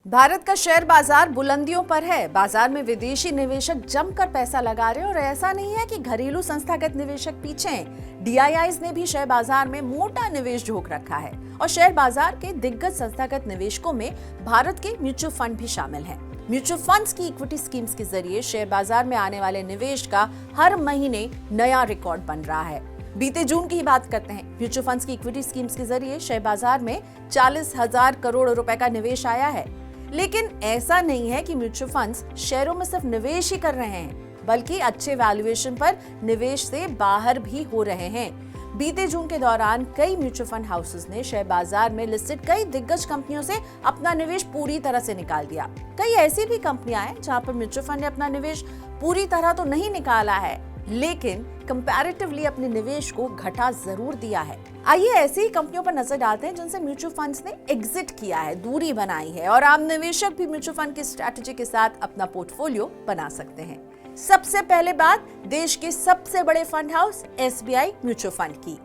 भारत का शेयर बाजार बुलंदियों पर है। बाजार में विदेशी निवेशक जमकर पैसा लगा रहे हैं और ऐसा नहीं है कि घरेलू संस्थागत निवेशक पीछे हैं। डीआईआईज ने भी शेयर बाजार में मोटा निवेश झोंक रखा है और शेयर बाजार के दिग्गज संस्थागत निवेशकों में भारत के म्यूचुअल फंड भी शामिल हैं। म्यूचुअल फंड्स की इक्विटी स्कीम्स के जरिए शेयर बाजार में आने वाले निवेश का हर महीने नया रिकॉर्ड बन रहा है। बीते जून की ही बात करते हैं। म्यूचुअल फंड्स की इक्विटी स्कीम्स के जरिए शेयर बाजार में 40,000 करोड़ रुपए का निवेश आया है। लेकिन ऐसा नहीं है कि म्यूचुअल फंड्स शेयरों में सिर्फ निवेश ही कर रहे हैं, बल्कि अच्छे वैल्यूएशन पर निवेश से बाहर भी हो रहे हैं। बीते जून के दौरान कई म्यूचुअल फंड हाउसेस ने शेयर बाजार में लिस्टेड कई दिग्गज कंपनियों से अपना निवेश पूरी तरह से निकाल दिया। कई ऐसी भी कंपनियां हैं जहां पर म्यूचुअल फंड ने अपना निवेश पूरी तरह तो नहीं निकाला है, लेकिन कंपैरेटिवली अपने निवेश को घटा जरूर दिया है। आइए ऐसी ही कंपनियों पर नजर डालते हैं जिनसे म्यूचुअल फंड्स ने एग्जिट किया है, दूरी बनाई है और आम निवेशक भी म्यूचुअल फंड की स्ट्रैटेजी के साथ अपना पोर्टफोलियो बना सकते हैं। सबसे पहले बात देश के सबसे बड़े fund house SBI mutual fund की।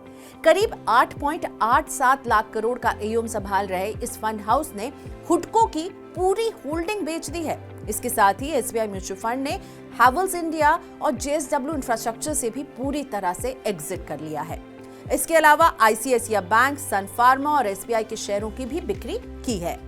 करीब 8.87 लाख करोड़ का एयूएम संभाल रहे इस फंड हाउस ने हुडको की पूरी होल्डिंग बेच दी है। इसके साथ ही एसबीआई म्यूचुअल फंड ने हैवेल्स इंडिया और जेएसडब्ल्यू इंफ्रास्ट्रक्चर से भी पूरी तरह से एग्जिट कर लिया है। इसके अलावा आईसीआईसीआई बैंक, सन फार्मा और एसबीआई के शेयरों की भी बिक्री की है।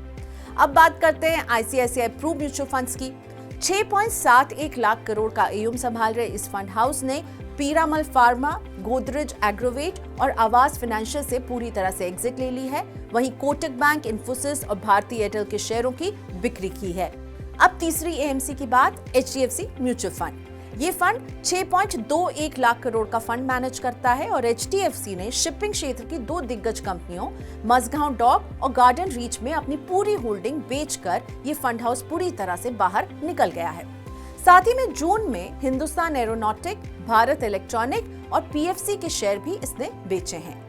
अब बात करते हैं आईसीआईसीआई प्रू म्यूचुअल फंड्स की। 6.71 लाख करोड़ का एयूएम संभाल रहे इस फंड हाउस ने पीरामल फार्मा, गोदरेज एग्रोवेट और आवास फाइनेंशियल से पूरी तरह से एग्जिट ले ली है। वहीं कोटक बैंक, इन्फोसिस और भारती एयरटेल के शेयरों की बिक्री की है। अब तीसरी एएमसी की बात, एचडीएफसी म्यूचुअल फंड। ये फंड 6.21 लाख करोड़ का फंड मैनेज करता है और एचडीएफसी ने शिपिंग क्षेत्र की दो दिग्गज कंपनियों मझगांव डॉक और गार्डन रीच में अपनी पूरी होल्डिंग बेचकर ये फंड हाउस पूरी तरह से बाहर निकल गया है। साथ ही में जून में हिंदुस्तान एरोनॉटिक, भारत इलेक्ट्रॉनिक और पीएफसी के शेयर भी इसने बेचे हैं।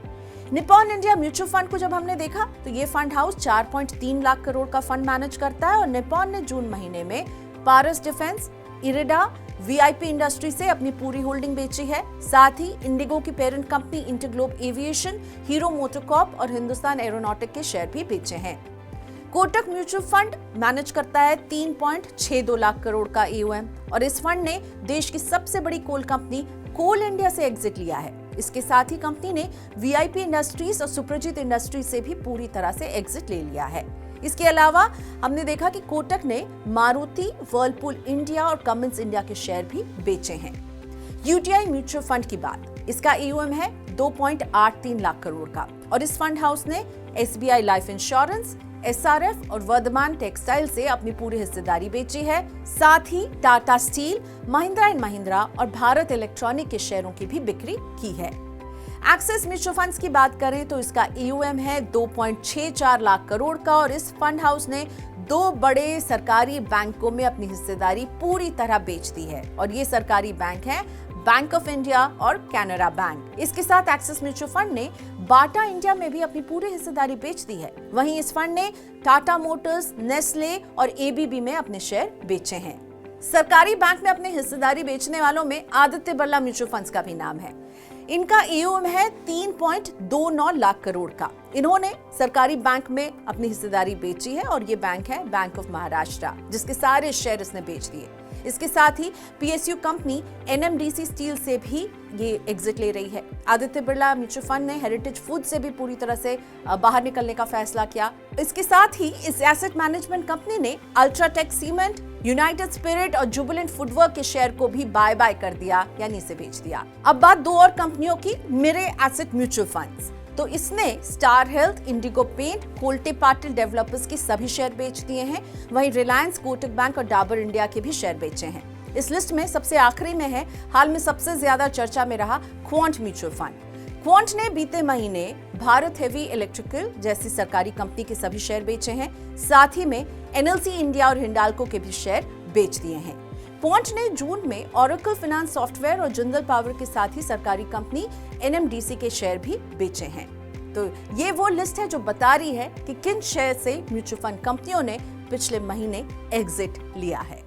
निप्पॉन इंडिया म्यूचुअल फंड को जब हमने देखा तो ये फंड हाउस 4.3 लाख करोड़ का फंड मैनेज करता है और निप्पॉन ने जून महीने में पारस डिफेंस, इरिडा, वीआईपी इंडस्ट्री से अपनी पूरी होल्डिंग बेची है। साथ ही इंडिगो की parent company InterGlobe aviation, hero MotoCorp और हिंदुस्तान एरोनॉटिक के शेयर भी बेचे हैं। कोटक म्यूचुअल फंड मैनेज करता है 3.62 लाख करोड़ का एयूएम और इस फंड ने देश की सबसे बड़ी कोल कंपनी कोल इंडिया से एग्जिट लिया है। इसके साथ ही कंपनी ने वीआईपी इंडस्ट्रीज और सुप्रजीत इंडस्ट्रीज से भी पूरी तरह से एग्जिट ले लिया है। इसके अलावा हमने देखा कि कोटक ने मारुति, व्हर्लपूल इंडिया और कमिंस इंडिया के शेयर भी बेचे हैं। यूटीआई म्यूचुअल फंड की बात, इसका एयूएम है 2.83 लाख करोड़ का और इस फंड हाउस ने एसबीआई लाइफ इंश्योरेंस, एसआरएफ और वर्धमान टेक्सटाइल से अपनी पूरी हिस्सेदारी बेची है। साथ ही टाटा स्टील, महिंद्रा एंड महिंद्रा और भारत इलेक्ट्रॉनिक के शेयरों की भी बिक्री की है। एक्सिस म्यूचुअल फंड्स की बात करें तो इसका एयूएम है 2.64 लाख करोड़ का और इस फंड हाउस ने दो बड़े सरकारी बैंकों में अपनी हिस्सेदारी पूरी तरह बेच दी है और ये सरकारी बैंक हैं बैंक ऑफ इंडिया और कैनरा बैंक। इसके साथ एक्सिस म्यूचुअल फंड ने बाटा इंडिया में भी अपनी पूरी हिस्सेदारी बेच दी है। वहीं इस फंड ने टाटा मोटर्स, नेस्ले और एबीबी में अपने शेयर बेचे हैं। सरकारी बैंक में अपनी हिस्सेदारी बेचने वालों में आदित्य बिरला म्यूचुअल फंड्स का भी नाम है। इनका एयूएम है 3.29 लाख करोड़ का। इन्होंने सरकारी बैंक में अपनी हिस्सेदारी बेची है और ये बैंक है बैंक ऑफ महाराष्ट्र, जिसके सारे शेयर इसने बेच दिए। इसके साथ ही पीएसयू कंपनी एनएमडीसी स्टील से भी ये एग्जिट ले रही है। आदित्य बिरला म्यूचुअल फंड ने हेरिटेज फूड से भी पूरी तरह से बाहर निकलने का फैसला किया। इसके साथ ही इस एसेट मैनेजमेंट कंपनी ने अल्ट्राटेक सीमेंट, यूनाइटेड स्पिरिट और जुबिलेंट फूडवर्क के शेयर को भी बाय बाय कर दिया, यानी इसे बेच दिया। अब बात दो और कंपनियों की, मिरे एसेट म्यूचुअल फंड्स। तो इसने Star Health, Indigo Paint, Kolte Patil developers के सभी शेयर बेच दिए हैं। वहीं रिलायंस, कोटक बैंक और डाबर इंडिया के भी शेयर बेचे हैं। इस लिस्ट में सबसे आखिरी में है हाल में सबसे ज्यादा चर्चा में रहा क्वांट म्यूचुअल फंड। क्वांट ने बीते महीने भारत हेवी इलेक्ट्रिकल जैसी सरकारी कंपनी के सभी शेयर बेचे हैं। साथ ही में एनएलसी इंडिया और हिंडाल्को के भी शेयर बेच दिए हैं। क्वांट ने जून में ओरेकल फाइनेंस सॉफ्टवेयर और जिंदल पावर के साथ ही सरकारी कंपनी एनएमडीसी के शेयर भी बेचे हैं। तो ये वो लिस्ट है जो बता रही है कि किन शेयर से म्यूचुअल फंड कंपनियों ने पिछले महीने एग्जिट लिया है।